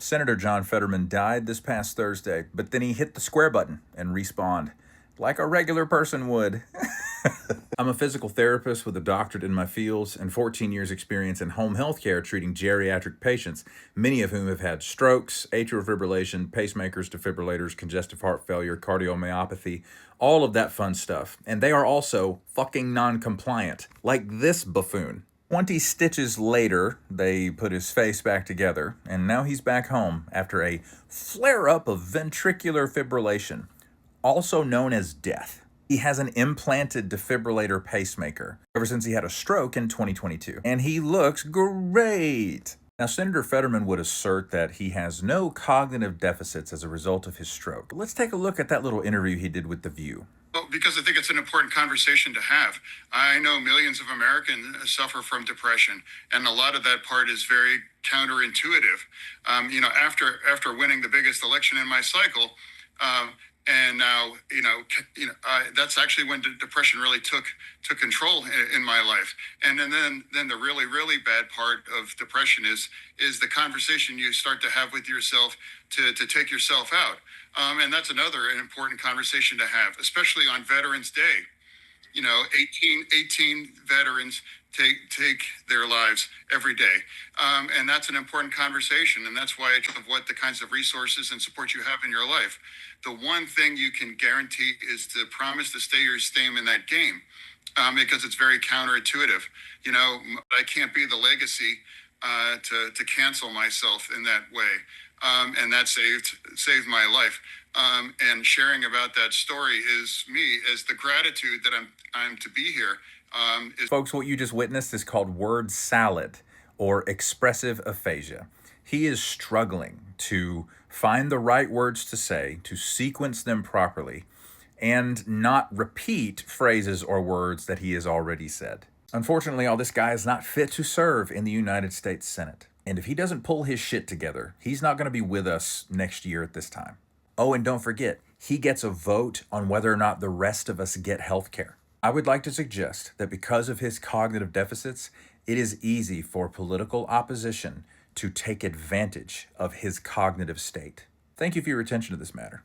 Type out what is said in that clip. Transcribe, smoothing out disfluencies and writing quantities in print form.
Senator John Fetterman died this past Thursday, but then he hit the square button and respawned, like a regular person would. I'm a physical therapist with a doctorate in my fields and 14 years experience in home health care treating geriatric patients, many of whom have had strokes, atrial fibrillation, pacemakers, defibrillators, congestive heart failure, cardiomyopathy, all of that fun stuff. And they are also fucking non-compliant, like this buffoon. 20 stitches later, they put his face back together, and now he's back home after a flare-up of ventricular fibrillation, also known as death. He has an implanted defibrillator pacemaker ever since he had a stroke in 2022, and he looks great. Now, Senator Fetterman would assert that he has no cognitive deficits as a result of his stroke. Let's take a look at that little interview he did with The View. Well, because I think it's an important conversation to have. I know millions of Americans suffer from depression, and a lot of that part is very counterintuitive. After winning the biggest election in my cycle, and now, that's actually when depression really took control in my life. And then the really, really bad part of depression is the conversation you start to have with yourself to take yourself out. And that's another important conversation to have, especially on Veterans Day. 18 veterans take their lives every day. And that's an important conversation. And that's why of what the kinds of resources and support you have in your life. The one thing you can guarantee is to promise to stay in that game, because it's very counterintuitive. I can't be the legacy to cancel myself in that way. And that saved my life. And sharing about that story is me, as the gratitude that I'm to be here. Folks, what you just witnessed is called word salad or expressive aphasia. He is struggling to find the right words to say, to sequence them properly, and not repeat phrases or words that he has already said. Unfortunately, all this guy is not fit to serve in the United States Senate. And if he doesn't pull his shit together, he's not going to be with us next year at this time. Oh, and don't forget, he gets a vote on whether or not the rest of us get health care. I would like to suggest that because of his cognitive deficits, it is easy for political opposition to take advantage of his cognitive state. Thank you for your attention to this matter.